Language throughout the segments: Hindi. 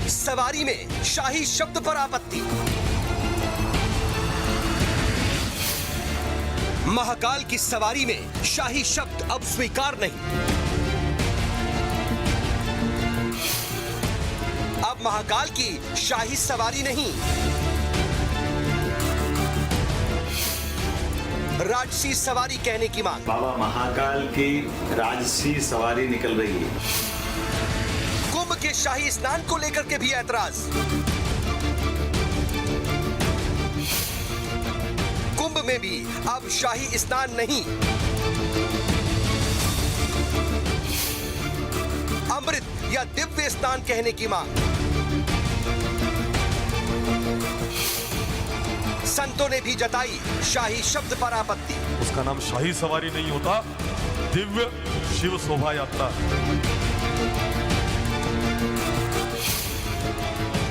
सवारी में शाही शब्द पर आपत्ति। महाकाल की सवारी में शाही शब्द अब स्वीकार नहीं। अब महाकाल की शाही सवारी नहीं, राजसी सवारी कहने की मांग। बाबा महाकाल की राजसी सवारी निकल रही है। कुंभ के शाही स्नान को लेकर के भी ऐतराज। कुंभ में भी अब शाही स्नान नहीं, अमृत या दिव्य स्नान कहने की मांग। संतों ने भी जताई शाही शब्द पर आपत्ति। उसका नाम शाही सवारी नहीं होता, दिव्य शिव शोभा यात्रा।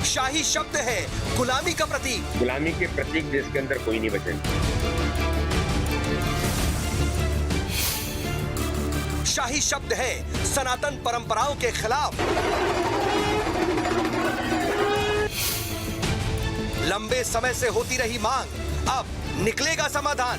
शाही शब्द है गुलामी का प्रतीक। गुलामी के प्रतीक जिसके अंदर कोई नहीं बचे। शाही शब्द है सनातन परंपराओं के खिलाफ। लंबे समय से होती रही मांग, अब निकलेगा समाधान।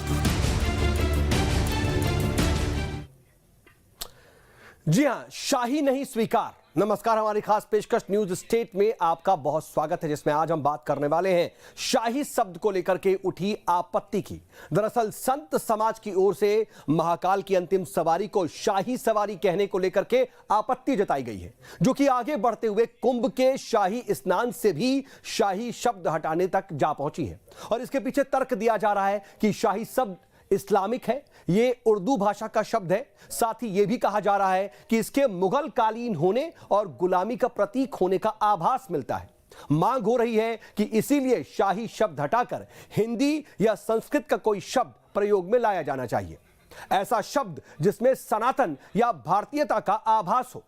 जी हां, शाही नहीं स्वीकार। नमस्कार, हमारी खास पेशकश न्यूज स्टेट में आपका बहुत स्वागत है, जिसमें आज हम बात करने वाले हैं शाही शब्द को लेकर के उठी आपत्ति की। दरअसल संत समाज की ओर से महाकाल की अंतिम सवारी को शाही सवारी कहने को लेकर के आपत्ति जताई गई है, जो कि आगे बढ़ते हुए कुंभ के शाही स्नान से भी शाही शब्द हटाने तक जा पहुंची है। और इसके पीछे तर्क दिया जा रहा है कि शाही शब्द इस्लामिक है, ये उर्दू भाषा का शब्द है। साथ ही यह भी कहा जा रहा है कि इसके मुगल कालीन होने और गुलामी का प्रतीक होने का आभास मिलता है। मांग हो रही है कि इसीलिए शाही शब्द हटाकर हिंदी या संस्कृत का कोई शब्द प्रयोग में लाया जाना चाहिए, ऐसा शब्द जिसमें सनातन या भारतीयता का आभास हो।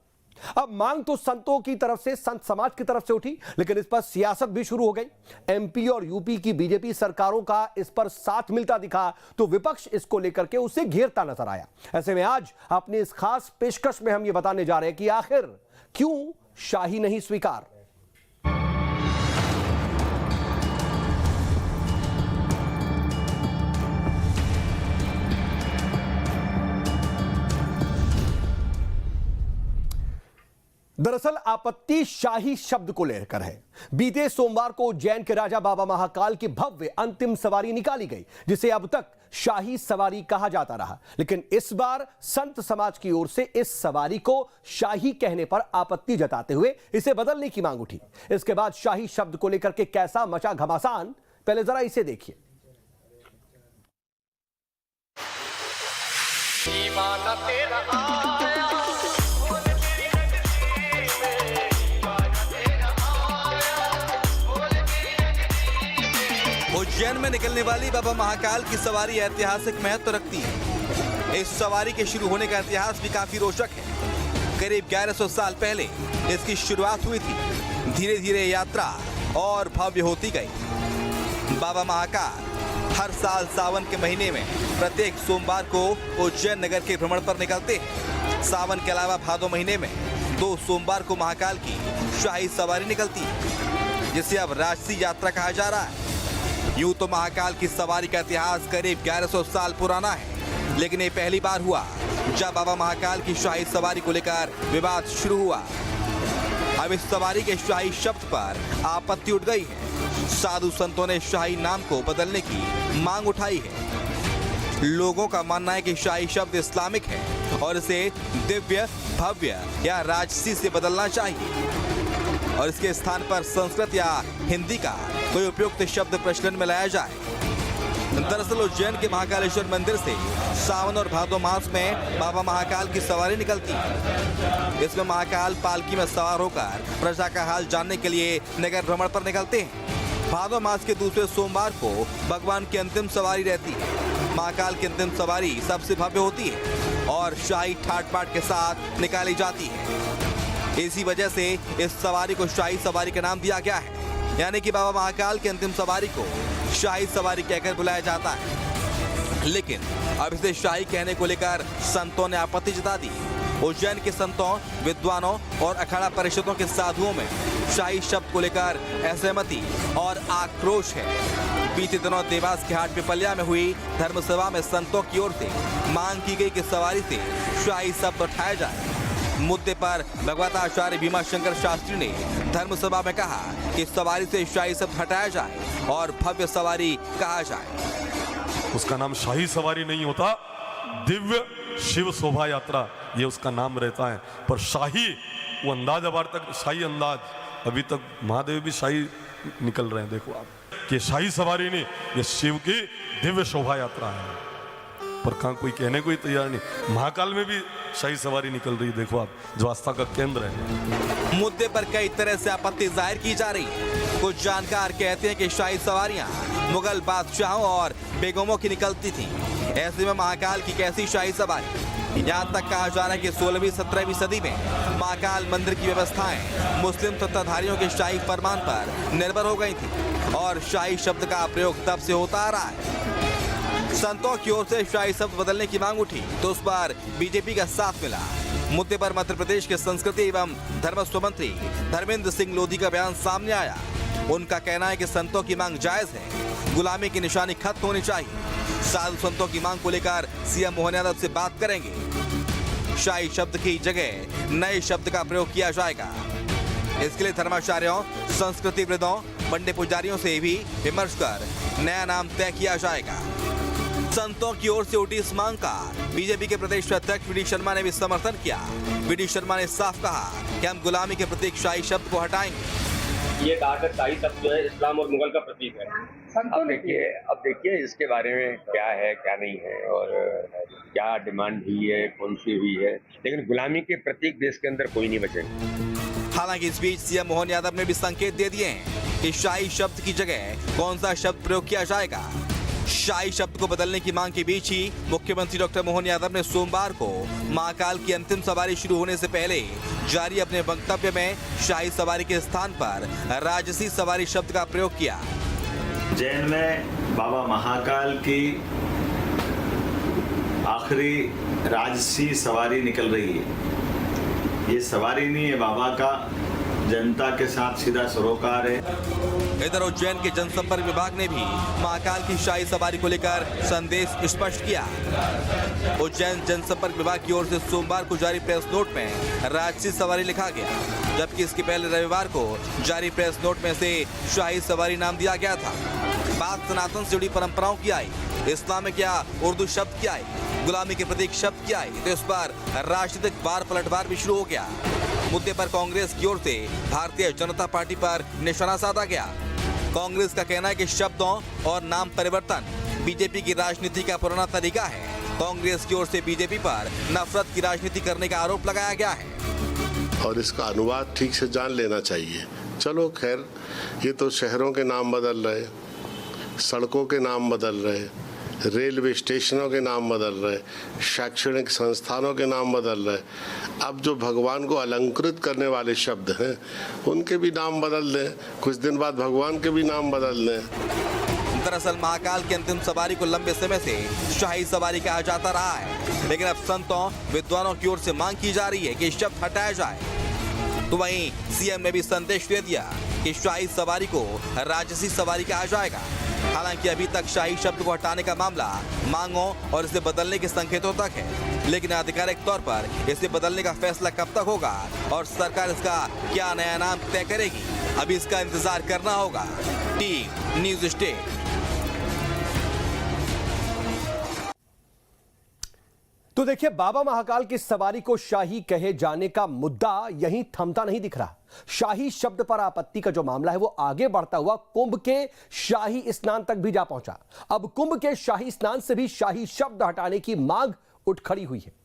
अब मांग तो संतों की तरफ से, संत समाज की तरफ से उठी, लेकिन इस पर सियासत भी शुरू हो गई। एमपी और यूपी की बीजेपी सरकारों का इस पर साथ मिलता दिखा तो विपक्ष इसको लेकर के उसे घेरता नजर आया। ऐसे में आज अपनी इस खास पेशकश में हम ये बताने जा रहे हैं कि आखिर क्यों शाही नहीं स्वीकार। दरअसल आपत्ति शाही शब्द को लेकर है। बीते सोमवार को उज्जैन के राजा बाबा महाकाल की भव्य अंतिम सवारी निकाली गई, जिसे अब तक शाही सवारी कहा जाता रहा। लेकिन इस बार संत समाज की ओर से इस सवारी को शाही कहने पर आपत्ति जताते हुए इसे बदलने की मांग उठी। इसके बाद शाही शब्द को लेकर के कैसा मचा घमासान, पहले जरा इसे देखिए। उज्जैन में निकलने वाली बाबा महाकाल की सवारी ऐतिहासिक महत्व रखती है। इस सवारी के शुरू होने का इतिहास भी काफी रोचक है। करीब 1100 साल पहले इसकी शुरुआत हुई थी। धीरे धीरे यात्रा और भव्य होती गई। बाबा महाकाल हर साल सावन के महीने में प्रत्येक सोमवार को उज्जैन नगर के भ्रमण पर निकलते हैं। सावन के अलावा भादो महीने में 2 सोमवार को महाकाल की शाही सवारी निकलती है, जिसे अब राजसी यात्रा कहा जा रहा है। यूं तो महाकाल की सवारी का इतिहास करीब 1100 साल पुराना है, लेकिन ये पहली बार हुआ जब बाबा महाकाल की शाही सवारी को लेकर विवाद शुरू हुआ। अब इस सवारी के शाही शब्द पर आपत्ति उठ गई है। साधु संतों ने शाही नाम को बदलने की मांग उठाई है। लोगों का मानना है कि शाही शब्द इस्लामिक है और इसे दिव्य, भव्य या राजसी से बदलना चाहिए और इसके स्थान पर संस्कृत या हिंदी का कोई उपयुक्त शब्द प्रचलन में लाया जाए। दरअसल उज्जैन के महाकालेश्वर मंदिर से सावन और भादो मास में बाबा महाकाल की सवारी निकलती है। इसमें महाकाल पालकी में सवार होकर प्रजा का हाल जानने के लिए नगर भ्रमण पर निकलते हैं। भादो मास के दूसरे सोमवार को भगवान की अंतिम सवारी रहती है। महाकाल की अंतिम सवारी सबसे भव्य होती है और शाही ठाट बाट के साथ निकाली जाती है। इसी वजह से इस सवारी को शाही सवारी का नाम दिया गया है, यानी कि बाबा महाकाल की अंतिम सवारी को शाही सवारी कहकर बुलाया जाता है। लेकिन अब इसे शाही कहने को लेकर संतों ने आपत्ति जता दी। उज्जैन के संतों, विद्वानों और अखाड़ा परिषदों के साधुओं में शाही शब्द को लेकर असहमति और आक्रोश है। बीते दिनों देवास के हाट पिपल्या में हुई धर्मसभा में संतों की ओर से मांग की गई कि सवारी से शाही शब्द उठाया जाए। मुद्दे पर भगवता आचार्य भीमाशंकर शास्त्री ने धर्मसभा में कहा कि सवारी से शाही शब्द हटाया जाए और भव्य सवारी कहा जाए। उसका नाम शाही सवारी नहीं होता, दिव्य शिव शोभा यात्रा ये उसका नाम रहता है। पर शाही वो अंदाज, अब तक शाही अंदाज, अभी तक महादेव भी शाही निकल रहे हैं। देखो आप कि शाही सवारी नहीं, ये शिव की दिव्य शोभा यात्रा है। पर कहाँ कोई कहने को ही तैयार नहीं। महाकाल में भी शाही सवारी निकल रही, देखो आप, जो आस्था का केंद्र है। मुद्दे पर कई तरह से आपत्ति जाहिर की जा रही है। कुछ जानकार कहते हैं कि शाही सवारियां मुगल बादशाहों और बेगमों की निकलती थी। ऐसे में महाकाल की कैसी शाही सवारी? यहाँ तक कहा जा रहा है कि 16वीं 17वीं सदी में महाकाल मंदिर की व्यवस्थाएं मुस्लिम सत्ताधारियों के शाही फरमान पर निर्भर हो गई थी और शाही शब्द का प्रयोग तब से होता आ रहा है। संतों की ओर से शाही शब्द बदलने की मांग उठी तो उस पर बीजेपी का साथ मिला। मुद्दे पर मध्य प्रदेश के संस्कृति एवं धर्मस्व मंत्री धर्मेंद्र सिंह लोधी का बयान सामने आया। उनका कहना है कि संतों की मांग जायज है, गुलामी की निशानी खत्म होनी चाहिए। साधु संतों की मांग को लेकर सीएम मोहन यादव से बात करेंगे। शाही शब्द की जगह नए शब्द का प्रयोग किया जाएगा। इसके लिए धर्माचार्यों, संस्कृति विदों, पंडित पुजारियों से भी विमर्श कर नया नाम तय किया जाएगा। संतों की ओर से उठी इस मांग का बीजेपी के प्रदेश अध्यक्ष वी.डी. शर्मा ने भी समर्थन किया। वी.डी. शर्मा ने साफ कहा कि हम गुलामी के प्रतीक शाही शब्द को हटाएंगे। ये कहा शाही शब्द जो है इस्लाम और मुगल का प्रतीक है। अब देखिए इसके बारे में क्या है क्या नहीं है और क्या डिमांड हुई है, कौन सी हुई है, लेकिन गुलामी के प्रतीक देश के अंदर कोई नहीं बचेगा। हालांकि इस बीच सीएम मोहन यादव ने भी संकेत दे दिए हैं कि शाही शब्द की जगह कौन सा शब्द प्रयोग किया जाएगा। शाही शब्द को बदलने की मांग के बीच ही मुख्यमंत्री डॉक्टर मोहन यादव ने सोमवार को महाकाल की अंतिम सवारी शुरू होने से पहले जारी अपने वक्तव्य में शाही सवारी के स्थान पर राजसी सवारी शब्द का प्रयोग किया। जैन में बाबा महाकाल की आखिरी राजसी सवारी निकल रही है। ये सवारी नहीं है बाबा का, जनता के साथ सीधा सरोकार है। इधर उज्जैन के जनसंपर्क विभाग ने भी महाकाल की शाही सवारी को लेकर संदेश स्पष्ट किया। उज्जैन जनसंपर्क विभाग की ओर से सोमवार को जारी प्रेस नोट में राजसी सवारी लिखा गया, जबकि इसके पहले रविवार को जारी प्रेस नोट में से शाही सवारी नाम दिया गया था। बात सनातन से जुड़ी परंपराओं की आई, इस्लाम में क्या उर्दू शब्द क्या आई, गुलामी के प्रतीक शब्द क्या आई, तो इस पर राजनीतिक बार पलटवार भी शुरू हो गया। मुद्दे पर कांग्रेस की ओर से भारतीय जनता पार्टी पर निशाना साधा गया। कांग्रेस का कहना है कि शब्दों और नाम परिवर्तन बीजेपी की राजनीति का पुराना तरीका है। कांग्रेस की ओर से बीजेपी पर नफरत की राजनीति करने का आरोप लगाया गया है और इसका अनुवाद ठीक से जान लेना चाहिए। चलो खैर, ये तो शहरों के नाम बदल रहे, सड़कों के नाम बदल रहे, रेलवे स्टेशनों के नाम बदल रहे, शैक्षणिक संस्थानों के नाम बदल रहे। अब जो भगवान को अलंकृत करने वाले शब्द हैं उनके भी नाम बदल दें, कुछ दिन बाद भगवान के भी नाम बदल दें। दरअसल महाकाल की अंतिम सवारी को लंबे समय से शाही सवारी कहा जाता रहा है, लेकिन अब संतों विद्वानों की ओर से मांग की जा रही है कि शब्द हटाया जाए। तो वहीं सीएम ने भी संदेश दे दिया कि शाही सवारी को राजसी सवारी कहा जाएगा। हालांकि अभी तक शाही शब्द को हटाने का मामला मांगों और इसे बदलने के संकेतों तक है, लेकिन आधिकारिक तौर पर इसे बदलने का फैसला कब तक होगा और सरकार इसका क्या नया नाम तय करेगी, अभी इसका इंतजार करना होगा। Team news state. तो देखिए, बाबा महाकाल की सवारी को शाही कहे जाने का मुद्दा यहीं थमता नहीं दिख रहा। शाही शब्द पर आपत्ति का जो मामला है वो आगे बढ़ता हुआ कुंभ के शाही स्नान तक भी जा पहुंचा। अब कुंभ के शाही स्नान से भी शाही शब्द हटाने की मांग उठ खड़ी हुई है।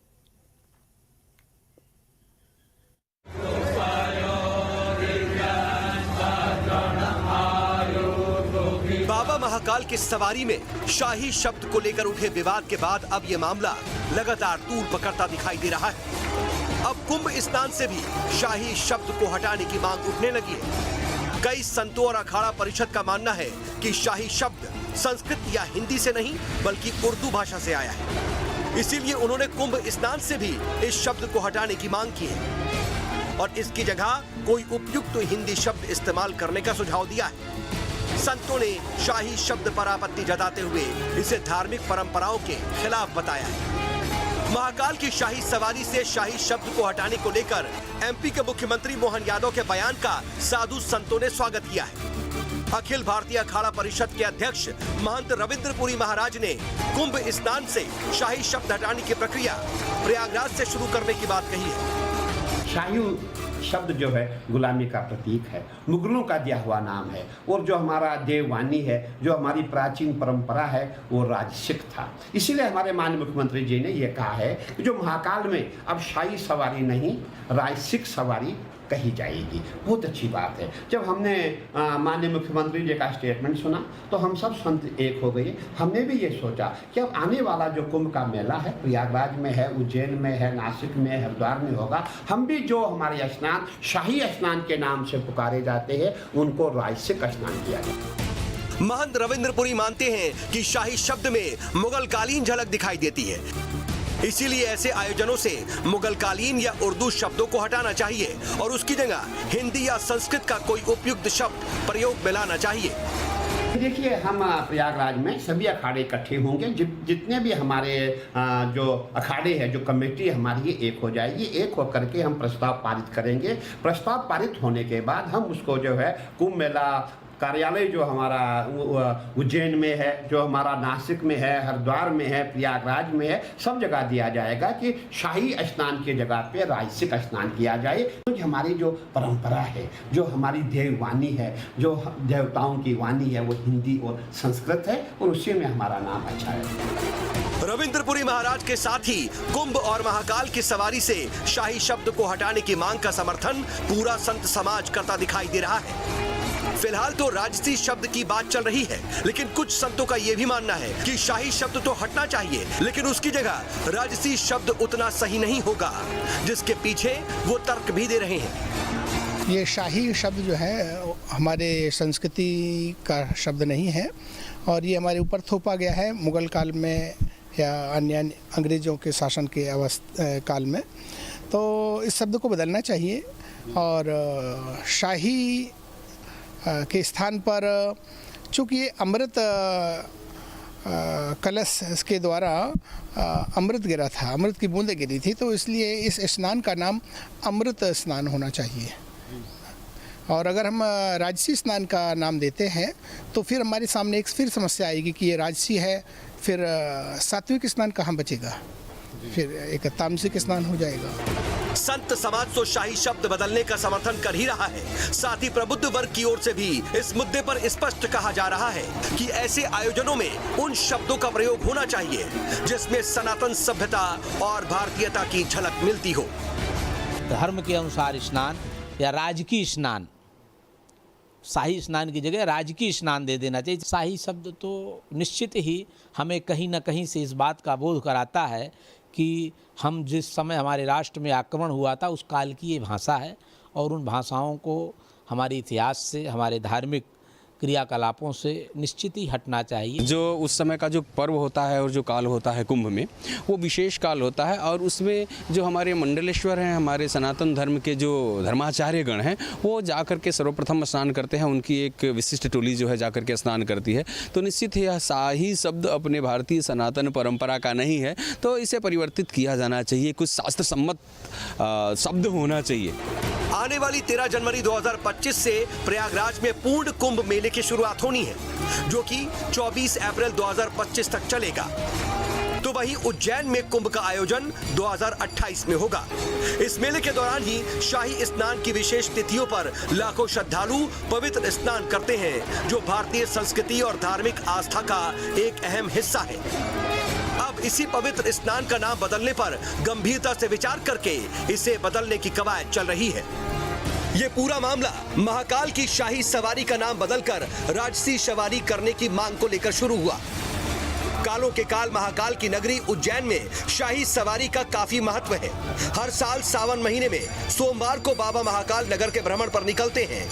बाबा महाकाल की सवारी में शाही शब्द को लेकर उठे विवाद के बाद अब यह मामला लगातार तूल पकड़ता दिखाई दे रहा है। अब कुंभ स्नान से भी शाही शब्द को हटाने की मांग उठने लगी है। कई संतों और अखाड़ा परिषद का मानना है कि शाही शब्द संस्कृत या हिंदी से नहीं बल्कि उर्दू भाषा से आया है, इसीलिए उन्होंने कुंभ स्नान से भी इस शब्द को हटाने की मांग की है। और इसकी जगह कोई उपयुक्त हिंदी शब्द इस्तेमाल करने का सुझाव दिया है। संतों ने शाही शब्द पर आपत्ति जताते हुए इसे धार्मिक परंपराओं के खिलाफ बताया है। महाकाल की शाही सवारी से शाही शब्द को हटाने को लेकर एमपी के मुख्यमंत्री मोहन यादव के बयान का साधु संतों ने स्वागत किया है। अखिल भारतीय अखाड़ा परिषद के अध्यक्ष महंत रविंद्रपुरी महाराज ने कुंभ स्नान से शाही शब्द हटाने की प्रक्रिया प्रयागराज से शुरू करने की बात कही है। शाही शब्द जो है गुलामी का प्रतीक है, मुगलों का दिया हुआ नाम है, और जो हमारा देववाणी है, जो हमारी प्राचीन परंपरा है, वो राजसिक था। इसीलिए हमारे माननीय मुख्यमंत्री जी ने यह कहा है कि जो महाकाल में अब शाही सवारी नहीं, राजसिक सवारी कही जाएगी। बहुत अच्छी बात है। जब हमने माननीय मुख्यमंत्री जी का स्टेटमेंट सुना तो हम सब संत एक हो गए। हमने भी ये सोचा कि अब आने वाला जो कुंभ का मेला है, प्रयागराज में है, उज्जैन में है, नासिक में, हरिद्वार में होगा, हम भी जो हमारे स्नान शाही स्नान के नाम से पुकारे जाते हैं, उनको राजसिक स्नान किया जाए। महंत रविंद्रपुरी मानते हैं कि शाही शब्द में मुगल कालीन झलक दिखाई देती है, इसीलिए ऐसे आयोजनों से मुगल कालीन या उर्दू शब्दों को हटाना चाहिए और उसकी जगह हिंदी या संस्कृत का कोई उपयुक्त शब्द प्रयोग में लाना चाहिए। देखिए, हम प्रयागराज में सभी अखाड़े इकट्ठे होंगे, जितने भी हमारे जो अखाड़े हैं, जो कमेटी हमारी है, एक हो जाएगी। एक होकर के हम प्रस्ताव पारित करेंगे। प्रस्ताव पारित होने के बाद हम उसको जो है कुंभ मेला कार्यालय जो हमारा उज्जैन में है, जो हमारा नासिक में है, हरिद्वार में है, प्रयागराज में है, सब जगह दिया जाएगा कि शाही स्नान की जगह पे राजसिक स्नान किया जाए। तो हमारी जो परंपरा है, जो हमारी देववाणी है, जो देवताओं की वाणी है, वो हिंदी और संस्कृत है, और उसी में हमारा नाम अच्छा है। रविंद्रपुरी महाराज के साथ ही कुंभ और महाकाल की सवारी से शाही शब्द को हटाने की मांग का समर्थन पूरा संत समाज करता दिखाई दे रहा है। फिलहाल तो राजसी शब्द की बात चल रही है, लेकिन कुछ संतों का यह भी मानना है कि शाही शब्द तो हटना चाहिए, लेकिन उसकी जगह राजसी शब्द उतना सही नहीं होगा, जिसके पीछे वो तर्क भी दे रहे हैं। ये शाही शब्द जो है हमारे संस्कृति का शब्द नहीं है, और ये हमारे ऊपर थोपा गया है मुगल काल में या अन्य अंग्रेजों के शासन के काल में। तो इस शब्द को बदलना चाहिए, और शाही के स्थान पर चूँकि ये अमृत कलश के द्वारा अमृत गिरा था, अमृत की बूंदें गिरी थी, तो इसलिए इस स्नान का नाम अमृत स्नान होना चाहिए। और अगर हम राजसी स्नान का नाम देते हैं तो फिर हमारे सामने एक फिर समस्या आएगी कि ये राजसी है, फिर सात्विक स्नान कहाँ बचेगा, फिर एक तामसिक स्नान हो जाएगा। संत समाज तो शाही शब्द बदलने का समर्थन कर ही रहा है, साथ ही प्रबुद्ध वर्ग की ओर से भी इस मुद्दे पर स्पष्ट कहा जा रहा है कि ऐसे आयोजनों में उन शब्दों का प्रयोग होना चाहिए जिसमें सनातन सभ्यता और भारतीयता की झलक मिलती हो। धर्म के अनुसार स्नान या राजकीय स्नान, शाही स्नान की जगह राजकीय स्नान दे देना चाहिए। शाही शब्द तो निश्चित ही हमें कहीं ना कहीं से इस बात का बोध कराता है कि हम जिस समय हमारे राष्ट्र में आक्रमण हुआ था उस काल की ये भाषा है, और उन भाषाओं को हमारे इतिहास से, हमारे धार्मिक क्रियाकलापों से निश्चित ही हटना चाहिए। जो उस समय का जो पर्व होता है और जो काल होता है कुंभ में, वो विशेष काल होता है, और उसमें जो हमारे मंडलेश्वर हैं, हमारे सनातन धर्म के जो धर्माचार्य गण हैं, वो जाकर के सर्वप्रथम स्नान करते हैं। उनकी एक विशिष्ट टोली जो है जाकर के स्नान करती है। तो निश्चित ही यह शाही शब्द अपने भारतीय सनातन परंपरा का नहीं है, तो इसे परिवर्तित किया जाना चाहिए, कुछ शास्त्र सम्मत शब्द होना चाहिए। आने वाली 13 जनवरी 2025 से प्रयागराज में पूर्ण कुंभ मेले की शुरुआत होनी है, जो कि 24 अप्रैल 2025 तक चलेगा। तो वहीं उज्जैन में कुंभ का आयोजन 2028 में होगा। इस मेले के दौरान ही शाही स्नान की विशेष तिथियों पर लाखों श्रद्धालु पवित्र स्नान करते हैं, जो भारतीय संस्कृति और धार्मिक आस्था का एक अहम हिस्सा है। अब इसी पवित्र स्नान का नाम बदलने पर गंभीरता से विचार करके इसे बदलने की कवायद चल रही है। ये पूरा मामला महाकाल की शाही सवारी का नाम बदलकर राजसी सवारी करने की मांग को लेकर शुरू हुआ। कालों के काल महाकाल की नगरी उज्जैन में शाही सवारी का काफी महत्व है। हर साल सावन महीने में सोमवार को बाबा महाकाल नगर के भ्रमण पर निकलते हैं।